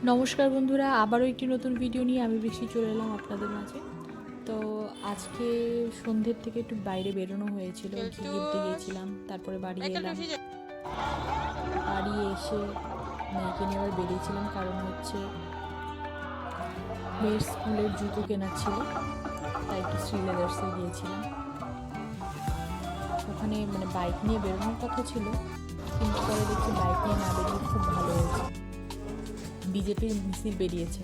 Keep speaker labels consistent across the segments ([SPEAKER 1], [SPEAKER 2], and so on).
[SPEAKER 1] নমস্কার বন্ধুরা, আবারও একটি নতুন ভিডিও নিয়ে আমি বৃষ্টি চলে এলাম আপনাদের মাঝে। তো আজকে সন্ধ্যের থেকে একটু বাইরে বেরোনো হয়েছিল, ঘি কিনতে গিয়েছিলাম, তারপরে বাড়ি এলাম। বাড়ি এসে মেয়েকে নিয়ে আবার বেরিয়েছিলাম, কারণ হচ্ছে মেয়ের স্কুলের জুতো কেনার ছিল, তাই একটু শ্রীলেদার্সে গিয়েছিলাম। ওখানে বাইক নিয়ে বেরোনোর কথা ছিল, কিন্তু পরে দেখছি বাইক নিয়ে না বেরিয়ে খুব ভালো হয়েছে, বিজেপির মিছিল বেরিয়েছে।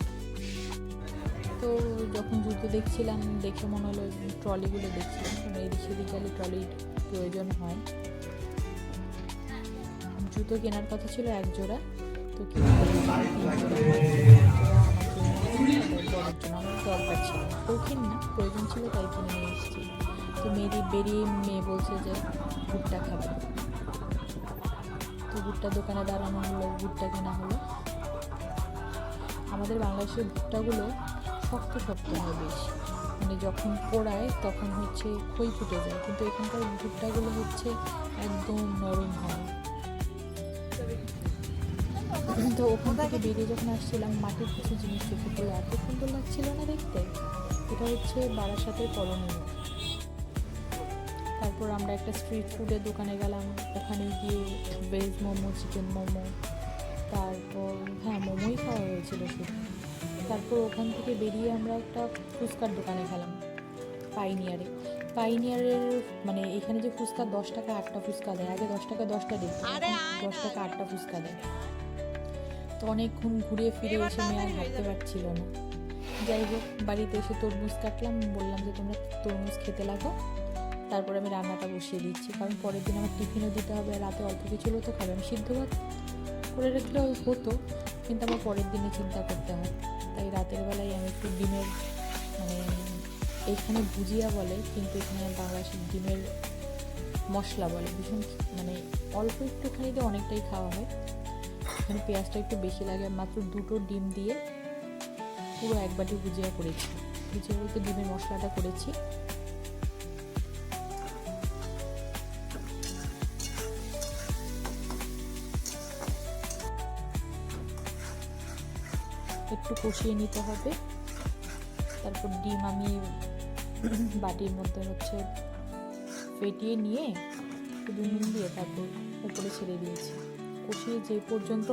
[SPEAKER 1] তো যখন জুতো দেখছিলাম, দেখে মনে হলো ট্রলিগুলো দেখছিলাম, কারণ এদিক সেদিক গেলে ট্রলির প্রয়োজন হয়। জুতো কেনার কথা ছিল এক জোড়া, তো কিনতে আমার দরকার ছিল, শৌখিন না, প্রয়োজন ছিল, তাই কিনে নিয়ে এসেছি। তো বেরিয়ে মেয়ে বলছে যে ভুট্টা খাবে, তো ভুট্টার দোকানে দাঁড়ানো হলো, ভুট্টা কেনা হলো। আমাদের বাংলাদেশের ভুট্টাগুলো শক্ত শক্ত হয় বেশ, যখন পোড়ায় তখন হচ্ছে খই ফুটে যায়, কিন্তু এখানকার ভুট্টাগুলো হচ্ছে একদম নরম হয়। তো ওখান থেকে বেরিয়ে যখন আসছিলাম, মাটির কিছু জিনিস চোখে পড়লে এত সুন্দর লাগছিল না দেখতে। এটা হচ্ছে বারাসাতের করণীয়। তারপর আমরা একটা স্ট্রিট ফুডের দোকানে গেলাম, ওখানে গিয়ে ভেজ মোমো, চিকেন মোমো, তারপর মোমোই খাওয়া হয়েছিল শুধু। তারপর ওখান থেকে বেরিয়ে আমরা একটা ফুচকার দোকানে গেলাম, পাইনিয়ারের এখানে যে ফুচকা 10 টাকা 8টা ফুচকা দেয়, আগে 10 টাকা 10টা দিত, 10 টাকা 8টা ফুচকা দেয়। তো অনেকক্ষণ ঘুরে ফিরে এসে মেয়ে আর হাঁটতে পারছিল না। যাই হোক, বাড়িতে এসে তরমুজ কাটলাম, বললাম যে তোমরা তরমুজ খেতে লাগো, তারপরে আমি রান্নাটা বসিয়ে দিচ্ছি, কারণ পরের দিন আমার টিফিনও দিতে হবে। রাতে অল্প কিছু হলো তো খাবে, আমি সিদ্ধ ভাত করে রাখলেও হতো, কিন্তু আমার পরের দিনে চিন্তা করতে হয়। তাই রাতের বেলায় আমি একটু ডিমের এইখানে ভুজিয়া বলে, কিন্তু এখানে বাংলাদেশের ডিমের মশলা বলে, ভীষণ অল্প একটুখানি দিয়ে অনেকটাই খাওয়া হয়। এখানে পেঁয়াজটা একটু বেশি লাগে। মাত্র 2টো ডিম দিয়ে পুরো 1 বাটি ভুজিয়া করেছি। ভুজিয়া বলতে ডিমের মশলাটা করেছি। একটু কষিয়ে নিতে হবে। তারপর ডিম আমি বাটির মধ্যে ফেটিয়ে নিয়ে নুন দিয়ে তারপর উপরে ছেড়ে দিয়েছি। কষিয়ে যে পর্যন্ত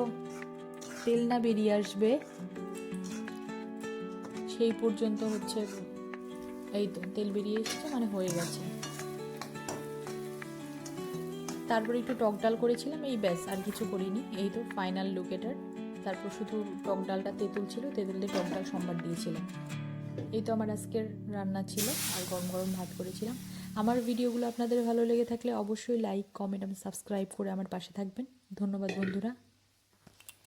[SPEAKER 1] তেল না বেরিয়ে আসবে সেই পর্যন্ত এই তো তেল বেরিয়ে এসছে, হয়ে গেছে। তারপর একটু টক ডাল করেছিলাম, এই ব্যাস, আর কিছু করিনি। এই তো ফাইনাল লুক এটার। তারপর শুধু টক ডালটা তেঁতুল ছিল, তেঁতুল দিয়ে টক ডাল সম্বার দিয়েছিলাম। এই তো আমার আজকের রান্না ছিল, আর গরম গরম ভাত করেছিলাম। আমার ভিডিওগুলো আপনাদের ভালো লেগে থাকলে অবশ্যই লাইক, কমেন্ট এবং সাবস্ক্রাইব করে আমার পাশে থাকবেন। ধন্যবাদ বন্ধুরা।